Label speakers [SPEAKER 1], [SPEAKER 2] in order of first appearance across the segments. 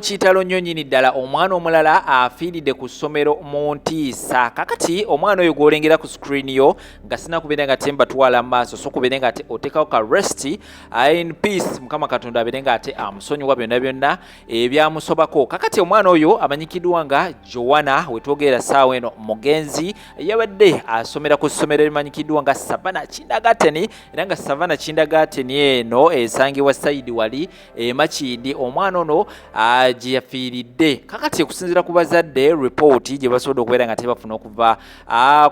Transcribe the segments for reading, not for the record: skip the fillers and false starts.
[SPEAKER 1] kitalo nnyo nnyini ddala omwana omulala afiiridde ku ssomero mu ntiisa. Kakati omwana oyo gw'olengera ku screen yo nga sinakubeera nga temba twala maaso so kubeere nga ate oteekawo ka rest in peace, mukama katonda abeere nga ate amusonyiwa byonna byonna ebyamusobako. Kakati omwana oyo amanyikiddwa nga Joanna wetwogerera ssaawa eno mugenzi yabadde asomera ku ssomero erimanyikiddwa nga Savannah Kindergarten, era nga Savannah Kindergarten eno esangibwa sayidi wali Makindi. Omwana ono gye yafiiridde. Kakati okusinziira ku bazadde report gye basobodde okubeera nga tebafuna okuva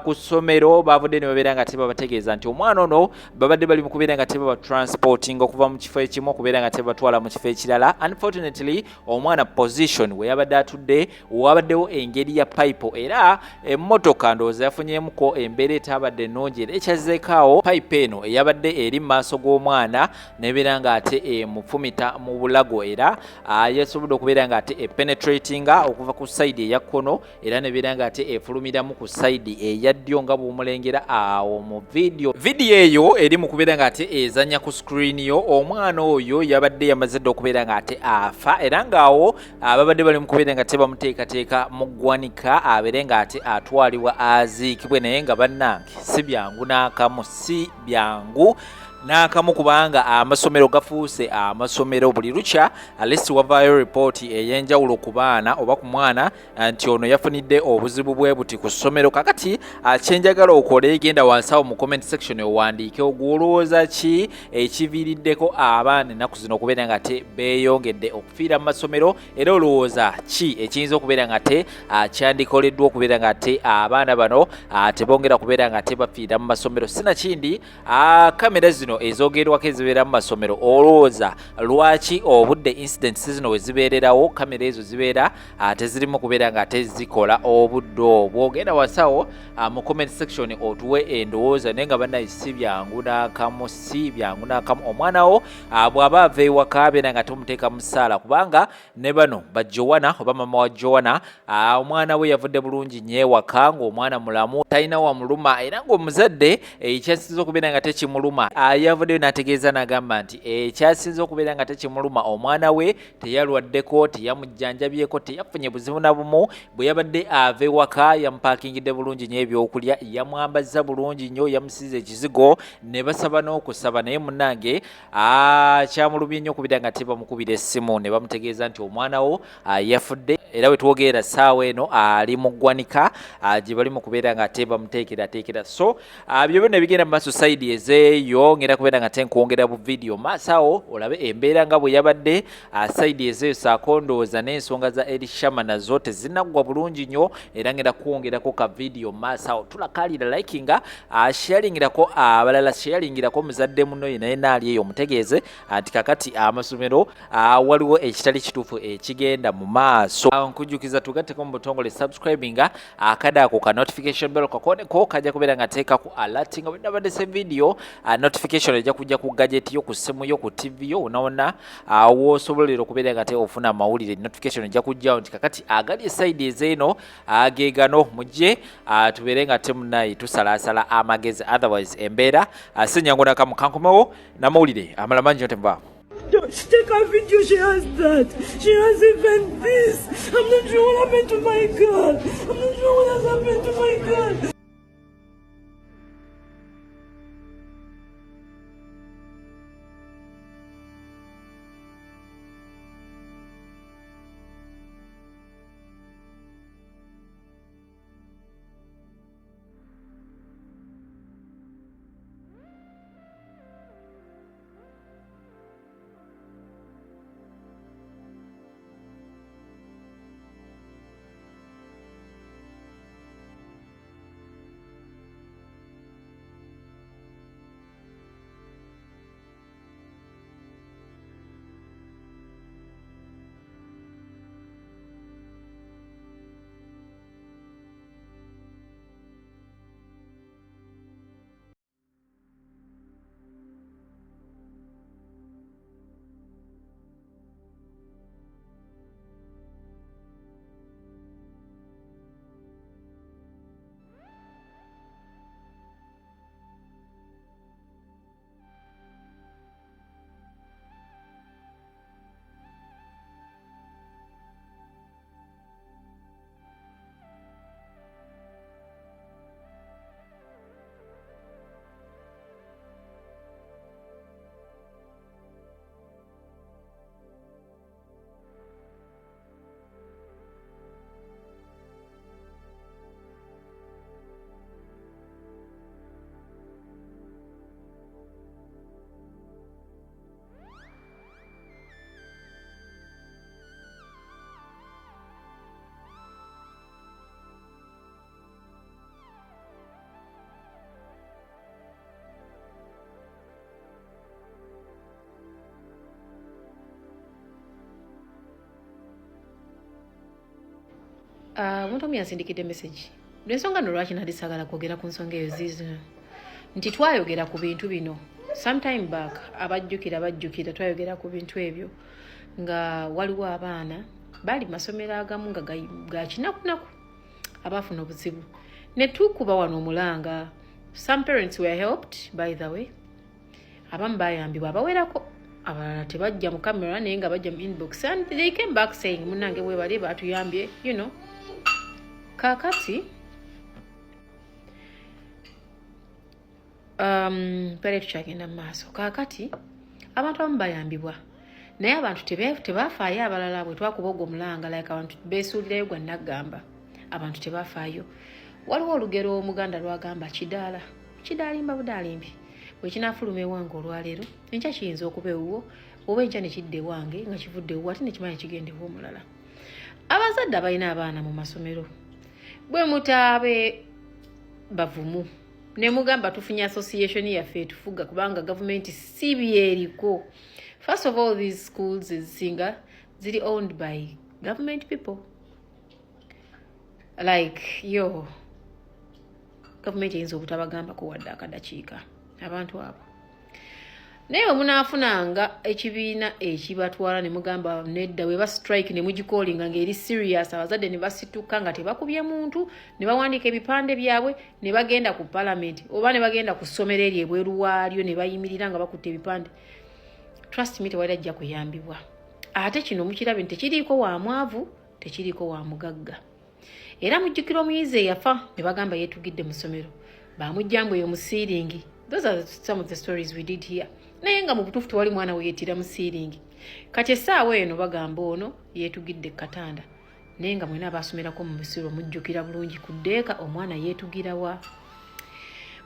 [SPEAKER 1] ku ssomero baavudde ne babeera nga tebabategeeza nti omwana ono babadde bali mu kubeera nga tebaba transporting okuva mu kifo ekimu okubeera nga tebatwala mu kifo ekirala. Unfortunately omwana position we yabadde atudde wabaddewo engeri ya pipe, era emmotoka ndowooza yafunyeemuko embeera etabadde ennungi, era ekyazzeekaawo pipe eno eyabadde eri mu maaso g'omwana nebeera nga ate emufumita mu bulago, era yasobodde okubeera nga ate penetratinga okuva ku side eya kkono, era nebeera nga ate efulumiramu ku side eya ddyo nga bw'omulengera awo mu video eyo eri mu kubeera nga ate ezanya ku screen yo. Omwana oyo yabadde yamaze dde okubeera nga ate afa, era ngaawo babadde bali mu kubeera nga tebamuteekateeka mu ggwanika abeere nga ate atwalibwa aziikibwe, naye nga bannange si byangu n'akamu, si byangu n'akamu kubanga amasomero gafuuse amasomero buli lukya alesi wavaayo report ey'enjawulo ku baana oba ku mwana nti ono yafunidde obuzibu bwe buti ku ssomero. Kakati kyenjagala okole genda wansi awo mu comment section owandiike ogwolowooza ki ekiviiriddeko abaana ennaku zino okubeera nga te beeyongedde okufiira mu masomero, era olowooza ki ekiyinza okubeera nga te kyandikoleddwa okubeera nga te abaana bano tebongera kubeera nga te bafiira mu masomero. Sinakindi kamera zino ezogerwako ezibeera mu masomero, olowooza lwaki obudde incidents zino we zibeererawo kamera ezo zibeera tezirimu kubeera nga tezikola obudde obwo? Genda wasawo mu comment section otuwe endowooza, naye nga bannaye si byangu n'akamu, si byangu n'akamu. Omwana wo bw'aba ava ewaka abeera nga tumuteeka mu ssaala, kubanga ne bano ba Joanna oba mama wa Joanna omwana we yavudde bulungi nnyo ewaka ng'omwana mulamu talina wamuluma, era ng'omuzadde ekyasinze okubeera nga tekimuluma yavuddeyo n'ategeeza n'agamba nti ekyasinze okubeera nga tekimuluma omwana we teyalwaddeko, teyamujjanjabyeko, teyafunye buzibu na bumu. Bwe yabadde ava ewaka yamupaakingidde bulungi nnyo ebyokulya, yamwambazza bulungi nnyo, yamusiiza ekizigo ne basaba n'okusaba, naye munnange kyamulumye nnyo okubeera nga tebamukubira essimu ne bamutegeeza nti omwana wo yafudde, era we twogerera ssaawa eno ali mu ggwanika gye bali mu kubeera nga tebamuteekerateekera. So byo byonna bigenda mu maaso sayidi ezeeyo, ngenda kubeera nga tenkwongera bu video maaso awo olabe embeera nga bwe yabadde sayidi ezeeyo, saako ndowooza n'ensonga za Elishama nazo tezinaggwa bulungi nnyo, era ngenda kuwongerako ka video maaso awo. Tulakalira likinga sharingirako abalala, sharingirako muzadde muno yenna yenna ali eyo omutegeeze nti kakati amasomero waliwo ekitali kituufu ekigenda mu maaso. Nkujjukiza tugatteko mu butongole subscribinga akada ako ka notification bell kakoneko kajja kubeera nga teekaku alert nga bwe nabadde se video notification ejja kujja ku gadget yo, ku ssimu yo, ku TV yo, wonna woosobolera okubeera nga te ofuna amawulire. Notification ejja kujjawo nti kakati agali eside ezeeno ge gano mujje tubeere nga te munnaye tusalaasala amagezi, otherwise embeera sinyangu nakamu. Kankomewo n'amawulire amala mangi ntemba.
[SPEAKER 2] Take her video, she has that. She has even this. I'm not sure what happened to my girl. I'm not sure what has happened to my girl.
[SPEAKER 3] Omuntu omu yansindikidde message. Lwensonga nno lwaki nali saagala kwogera ku nsonga eyo zizo nti twayogera ku bintu bino sometime back abajjukira twayogera ku bintu ebyo nga waliwo abaana bali masomero agamu nga ga kinakunaku abaafuna obuzibu ne tukuba wano omulanga. Some parents were helped by the way, abamu bayambibwa abawerako, abalala tebajja mu camera naye nga bajja mu inbox and they came back saying munange bwe bali batuyambye kakati pale tukyagenda mu maaso. Kakati abantu abamu bayambibwa naye abantu tebafaayo abalala bwe twakuba ogwo omulanga like abantu beesuulirayo gwa naggamba abantu tebafaayo. Waliwo olugero omuganda lwagamba kidaalimba budaalimbi bwe kinaafuluma ewange olwaleero enkya kiyinza okuba ewuwo oba enkya ne kidda ewange nga kivudde ewuwo ate ne kimanya kigenda ewuwo omulala. Abazadde abalina abaana mu masomero bwe mutaabe bavumu ne mugamba tufunye association yaffe etufuga kubanga gavumenti si byeriko. First of all, these schools ezisinga ziri owned by government people. Like gavumenti eyinza obutabagambako wadde akadakiika abantu abo. Naye omunaafunanga ekibiina ekibatwala ne mugamba nedda we bastrike ne mugikoolinga ng'eri serious, abazadde ne basituka nga tebakubye muntu ne bawandiika ebipande byabwe ne bagenda ku parliament oba ne bagenda ku ssomero eryo ebweru waalyo ne bayimirira nga bakutte ebipande. Trust me, tewali ajja kuyambibwa. Ate kino mukirabe nti tekiriiko wa mwavu tekiriiko wa mugagga. Era mujjukira omuyizi eyafa ne bagamba yeetugidde mu ssomero bamujjambu eyo mu siiringi. Those are some of the stories we did here. Naye nga mu butuufu tewali mwana we yeetira mu siiringi. Kati essaawa eno bagamba ono yeetugidde katanda naye nga mwena abaasomerako mu misiro mujjukira bulungi ku ddeeka omwana yeetugira wa.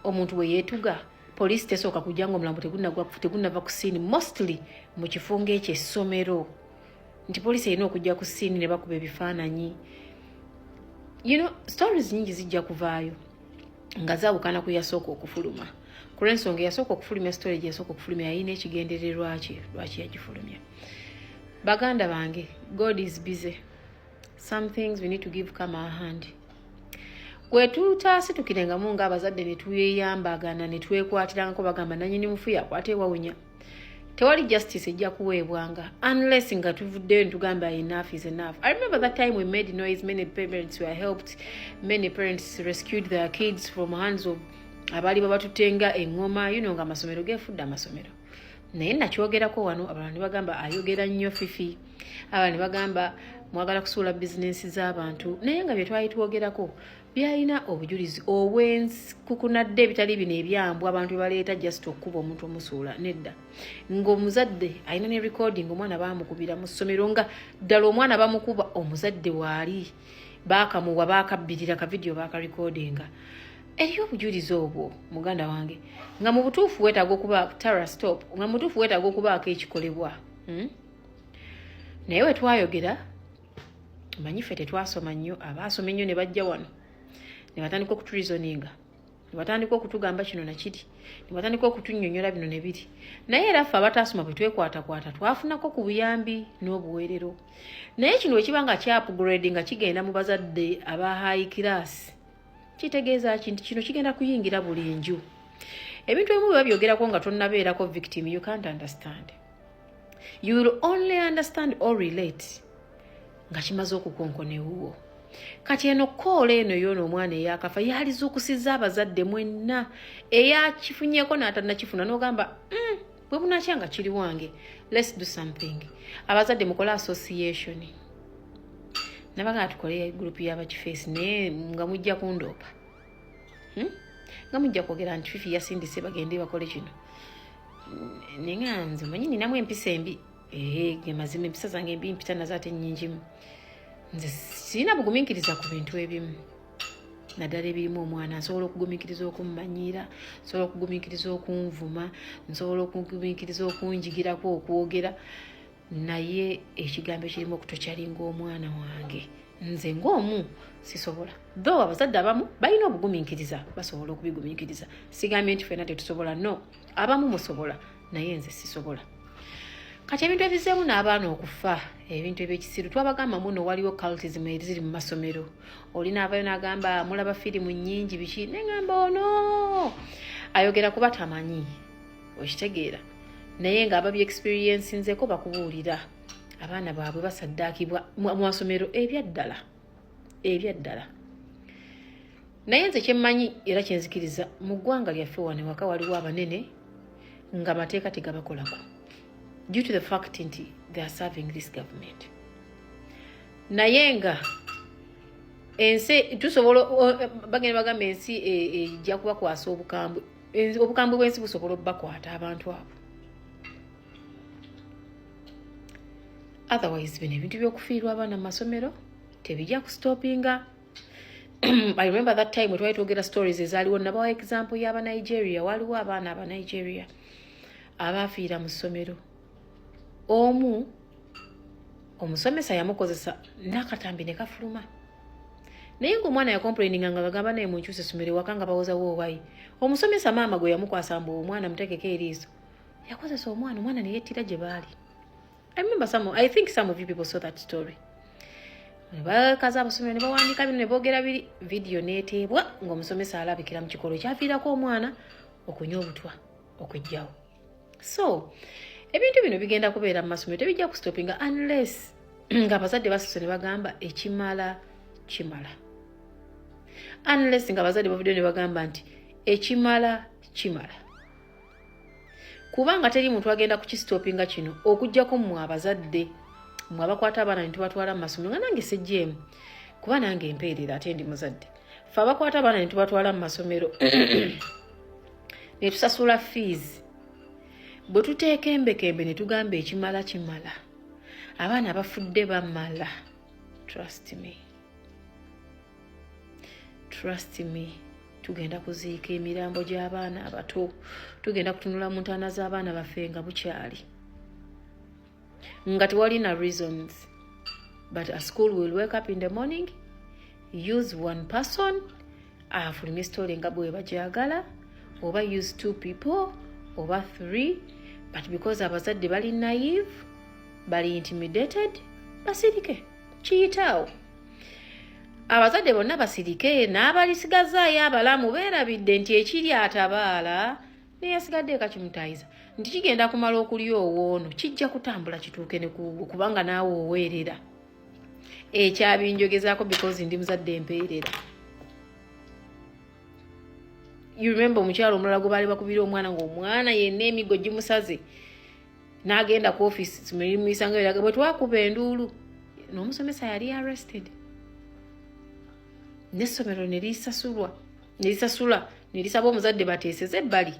[SPEAKER 3] Omuntu we yeetuga poliisi tesooka kujja nga omulambo tegunnava ku siini mostly mu kifungo ekyo essomero nti poliisi erina okujja ku siini ne bakuba ebifaananyi. Stories nyingi zijja kuvaayo nga zaawukana ku yasooka okufuluma. Ku lw'ensonga eyasooka okufulumya story gye yasooka okufulumya yalina ekigendererwa kye lwaki yagifulumya. Baganda bange, God is busy. Some things we need to give come our hand. Gwe tutaasitukirengamu ng'abazadde ne tweyambagana ne twekwatirangako bagamba nannyini mufu yakwata ewawunya. Tewali justice ejja kuweebwanga unless nga tuvuddeyo ntugamba enough is enough. I remember that time we made noise, many parents were helped, many parents rescued their kids from hands of abali babatutenga engoma nga amasomero gefudde amasomero. Naye nakyogerako wano abalala ne bagamba ayogera nnyo fifi, abalala ne bagamba mwagala kusuula bizinensi z'abantu, naye nga bye twali twogerako byalina obujulizi obwenkukunadde ebitali bino ebyambwa abantu baleeta just okuba omuntu omusuula. Nedda ng'omuzadde alina ne recording omwana baamukubira mu ssomero nga ddala omwana bamukuba omuzadde waali baakamuwa baakabbirira ka video baakarecordinga. Eriyo obujulizi obwo muganda wange nga mu butuufu weetaaga okuba Tara stop nga mu butuufu weetaaga okubaako ekikolebwa. Naye we twayogera manyi ffe tetwasoma nnyo, abaasoma ennyo ne bajja wano ne batandika okutulizoninga ne batandika okutugamba kino nakiri ne batandika okutunnyonnyola bino ne biri. Naye era ffe abataasoma bwe twekwatakwata twafunako ku buyambi n'obuweerero. Naye kino ekiba nga kya upgrade nga kigenda mu bazadde aba high class kitegeeza kinti kino kigenda kuyingira buli nju. Ebintu ebimu biba byogerako nga tonnabeerako victim, you can't understand. You will only understand or relate nga kimaze okukonkona ewuwo. Kati eno koola eno y'ono omwana eyakafa yalizuukusiza abazadde mwenna eyakifunyeeko n'atannakifuna n'ogamba bwe bunakya nga kiri wange, let's do something. Abazadde mukole association. Nabaga tukole group y'abakifeesi naye nga mujja kundoopa. Nga mujja kwogera nti fifi yasindise bagende bakole kino. Nenga nze manyi ninamu empisa embi. Ge mazima empisa zange embi mpita nazo ate nnyingimu. Nze sirina bugumiikiriza ku bintu ebimu. Naddala ebirimu omwana nsobola okugumiikiriza okummanyiira, nsobola okugumiikiriza okunvuma, nsobola okugumiikiriza okunjigirako okwogera. Naye ekigambo ekirimu okutokyalinga omwana wange nze ng'omu sisobola. Though abazadde abamu balina obugumiikiriza basobola okubigumiikiriza. Sigambye nti ffenna tetusobola, no, abamu musobola naye nze sisobola. kati ebintu ebizeemu n'abaana okufa ebintu ebyekisiru twabagamba muno waliwo cultism eziri mu masomero olina avayo n'agamba mulaba firimu nnyingi biki neŋŋamba ono ayogera kuba tamanyi okitegeera naye nga ababye experience nzeko bakubuulira abaana baabwe basaddaakibwa mu masomero ebyaddala naye nze kyemmanyi era kyenzikiriza mu ggwanga lyaffe wano waka waliwo abanene nga amateeka tegabakolako due to the fact nti they are serving this government naye nga ensi tusobola bagenda bagamba ensi ejja kubakwasa obukambwe bw'ensi busobola obbakwata abantu abo otherwise bino ebintu by'okufiirwa abaana mu masomero tebijja kustopinga. I remember that time we twali twogera stories ezaaliwo nabawa example y'aba Nigeria waliwo abaana aba Nigeria abafiira mu ssomero omu omusomesa yamukozesa n'akatambi ne kafuluma naye ng'omwana yakomplaininga nga bagamba naye munkyuse essomero waka nga bawozawo obayi omusomesa maama gwe yamukwasa mbu omwana mutegeko eriiso yakozesa omwana ne yettira gye baali. I think some of you people saw that story. Bakaza abasomero ne bawandiika bino ne boogera biri video neeteebwa ng'omusomesa alabikira mu kikolo kyafiirako omwana okunywa obutwa okujjawo. So ebintu bino bigenda kubeera mu masomero tebijja kustopinga unless nga abazadde basusse ne bagamba ekimala kimala, unless nga abazadde bavuddeyo ne bagamba nti ekimala kimala. Kubanga teri muntu agenda kukistopinga kino okujjako mmwe abazadde mmwe abakwata abaana ne tubatwala mu masomero nga nange sejjeemu kuba nange empeerera ate ndi muzadde fe abakwata abaana ne tubatwala mu masomero ne tusasula fees bwe tuteeka embekembe ne tugamba ekimala kimala abaana abafudde bamala. Trust me tugenda kuziika emirambo gy'abaana abato, tugenda kutunula mu ntaana z'abaana baffe nga bukyali nga tewali na reasons, but a school will wake up in the morning, use one person afulumye story nga bwe bagyagala, oba use 2 people oba 3, but because abazadde bali naive, bali intimidated, basirike kiyitaawo. Abazadde bonna basirike n'abalisigazaayo abalamu beerabidde nti ekiri atabaala neyasigadde ekakimutayiza nti kigenda kumala okulya owoono kijja kutambula kituuke ne kubanga naawe oweerera ekyabinjogezaako because ndi muzadde empeerera. You remember omukyalo omulala gwe baali bakubira omwana ng'omwana yenna emigo gimusaze n'agenda ku office muyisanga eraga bwe twakuba enduulu n'omusomesa yali arrested n'essomero nelisasula nelisaba omuzadde bateeseze ebbali.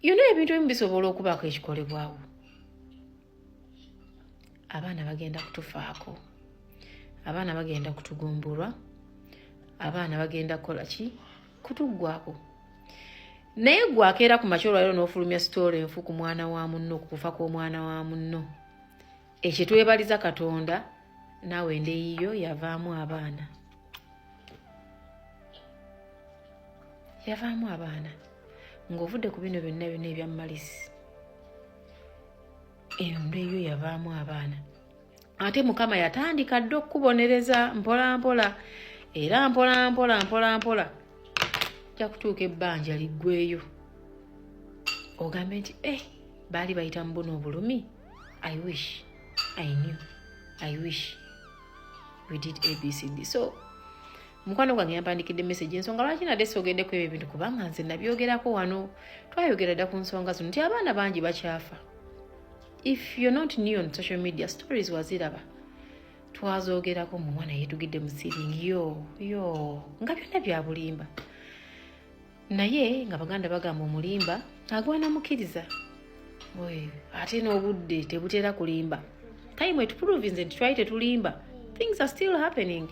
[SPEAKER 3] Ebintu ebimu bisobola okubaako ekikolebwawo. Abaana bagenda kutufaako, abaana bagenda kutugumbulwa, abaana bagenda kukola ki kutuggwaako. Naye gwe akeera ku makyo olwaliro n'ofulumya sitoola enfu ku mwana wa munno, ku kufa kw'omwana wa munno, ekyo twebaliza Katonda naawe ndeyiyo yavaamu abaana. Yavaamu abaana ng'ovudde ku bino byonna ebyamalisi endeyo yavaamu abaana. Ate Mukama yatandika dda okukubonereza mpola era mpola ja kutuuka ebbanja liggweyo ogambe nti baali bayita mu buno obulumi. I wish I knew, I wish we did ABCD. So mukwano gwange yampandikidde message ensonga lwaki nadde soogeddeko ebyo ebintu kubanga nze nabyogerako wano. Twayogera dda ku nsonga zino nti abaana bangi bakyafa. If you're not new on social media, stories waziraba twazoogerako mu mwana yeetugidde mu siringi yo nga byonna bya bulimba, naye nga baganda bagamba omulimba agwana mukkiriza. Ate n'obudde tebutera kulimba. Time etuprove nze nti twali tetulimba. Things are still happening.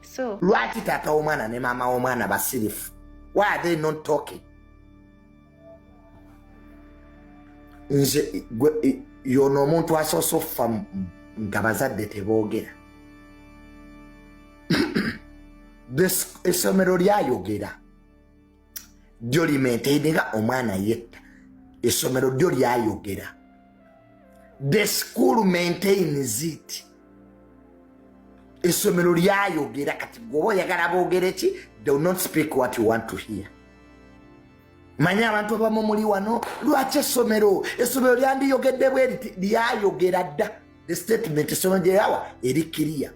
[SPEAKER 3] So
[SPEAKER 4] lwaki taata w'omwana ne maama w'omwana basirifu? Why are they not talking? Nze yono omuntu asoose okufa nga bazadde teboogera. Essomero lyayogera lyo limentedinga omwana yetta essomero lyo lyayogera. The school maintains it. Essomero lyayogera kati gwoba oyagala boogere ki, they will not speak what you want to hear. Manya abantu abamu muli wano lwaki essomero lyandiyogedde bwe lyayogera dda. The statement essomero gye yawa eri clear.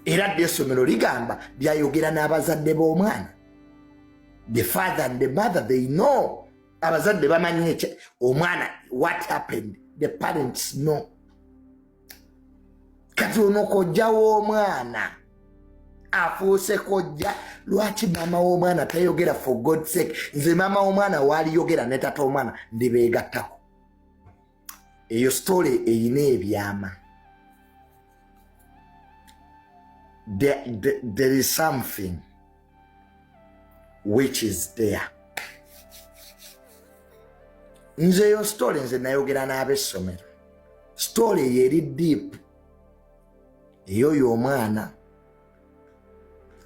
[SPEAKER 4] Era dda essomero ligamba lyayogera n'abazadde b'omwana. The father and the mother, they know. Abazadde bamanyi omwana what happened. The parents know. Kati ono kojja w'omwana afuuse kojja lwaki mama w'omwana tayogera for God's sake. Nze mama w'omwana waaliyogera ne tata w'omwana ndibeegattako. Eyo story eyina ebyama. There is something which is there. Nze eyo story nze nayogera n'ab'essomero. Story yeri deep. Eyo y'omwana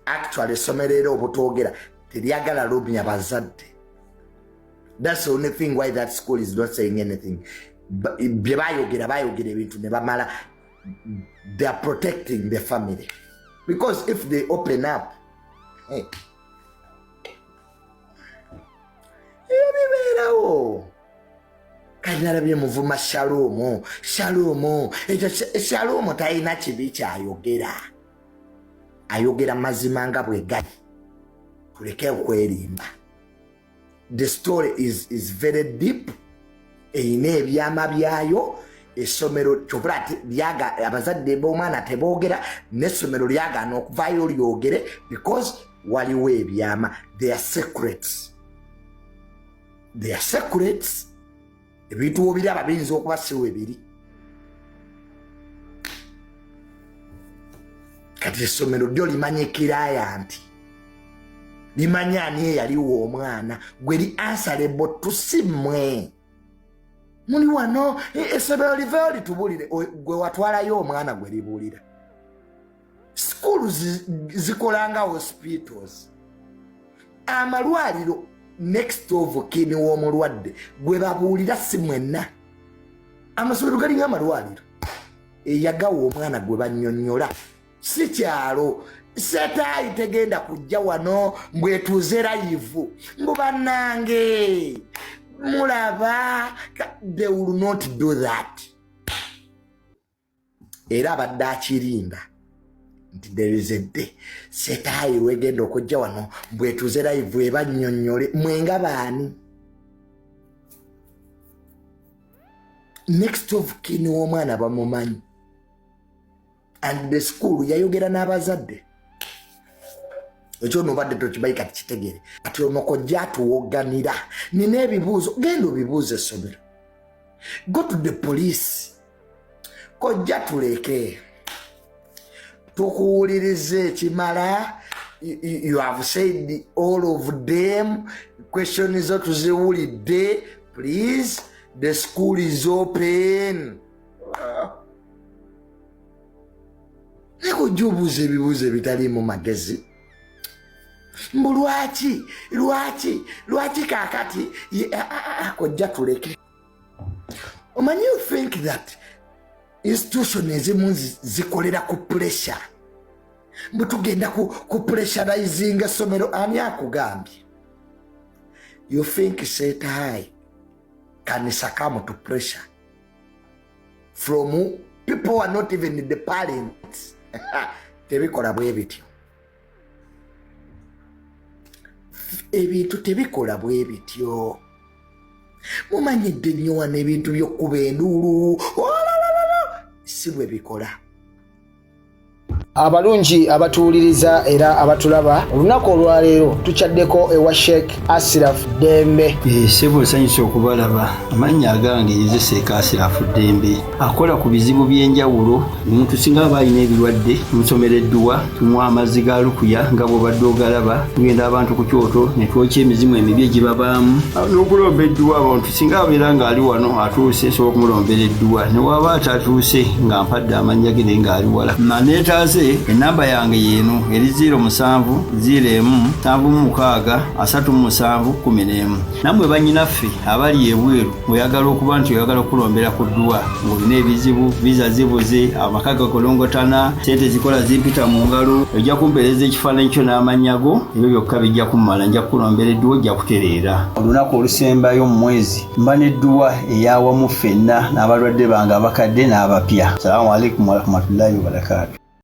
[SPEAKER 4] actually essomero era obutwogera teryagala lumya bazadde. That's the only thing why that school is not saying anything. Bye bayogera ebintu ne bamala. They are protecting the family. Because if they open up, hey, ebibeerawo. Kanarabye muvuma Shalom. Shalom talina kibi kyayogera. Ayogera mazima nga bwe gali. Tuleke okwerimba. The story is very deep. Eyina ebyama byayo. Essomero kyobula lyaga abazadde b'omwana teboogera n'essomero lyagaana okuvaayo lyogere because waliwo ebyama. They are secrets. Ebintu obiraba biyinza okuba si weebiri. Kati essomero lyo limanyikira nti limanya ani eyaliwo omwana gwe li answerable to simmwe. Muli wano essomero liveyo litubulire gwe watwalayo omwana gwe libuulira. Schools zikolanga hospitals. Amalwaliro next of kin w'omulwadde gwe babuulira si mwenna. Amasomero galinga amalwaliro. Eyagawa omwana gwe bannyonnyola. Si kyalo. Setayi tegenda kujja wano mbwetuuze live. Mbu bannange mulaba. They will not do that. Era abadde akirinda. There is a day. Setayi wegenda okujja wano mbwetuuze live ebannyonnyole mwenga baani. Next of kin w'omwana bamumanyi. And the school yayogera n'abazadde. Ekyo nobadde tokibayi kati kitegere. Ati ono kojja tuwoganira. Nina ebibuuzo. Genda obibuuze essomero. Go to the police. Kojja tuleke. Tukuwulirize ekimala. You have said all of them. Question is tuziwulidde. Please. The school is open. Neko jobuze ebibuuzo ebitaliimu magezi. Mbu lwaki kakati kojja tuleke. Omanyi you think that institution ezimu zikolera ku pressure. Mbu tugenda ku pressurizing essomero ani akugambye. You think Setayi can succumb to pressure from people who are not even the parents. Tebikola bwe bityo. Ebintu tebikola bwe bityo. Mumanyidde nnyo wano ebintu by'okkuba enduulu. Si bwe bikola.
[SPEAKER 5] Abalungi abatuwuliriza era abatulaba olunaku olwaleero tukyaddeko ewa Sheikh Ashraf Dembe.
[SPEAKER 6] Sebo nsanyuse okubalaba. Amannya agange Seeka Ashraf Dembe akola ku bizibu by'enjawulo. Omuntu singa aba alina ebirwadde tumusomereddwa, tumuwa amazzi ga lukuya nga bw'obadde ogalaba, tugenda abantu ku kyoto ne twokya emizimu emibi egibabaamu n'okulomba edduwa. Abantu singa abeera ng'ali wano atuuse sobola okumulombera edduwa, ne waba atatuuse nga mpadde amannya ge naye ng'ali wala. Naneetaase nze enamba yange yeeno eri 0701373711 nammwe bannyinaffe abali ebweru oyagala okuba nti oyagala okulombera ku ddwa ng'olina ebizibu viza zibuze amaka gakolongotana sente zikola zimpita mu ngalo ojja kumpeereza ekifaananyi kyo n'amanyago ebyo byokka bijja kummala nja kukulombera edduwa ojja kutereera olunaku olusembayo mu mwezi mba n'edduwa eyawamu ffenna n'abalwadde bange abakadde n'abapya. Salaamu alaikum warahmatullahi wabarakatuh.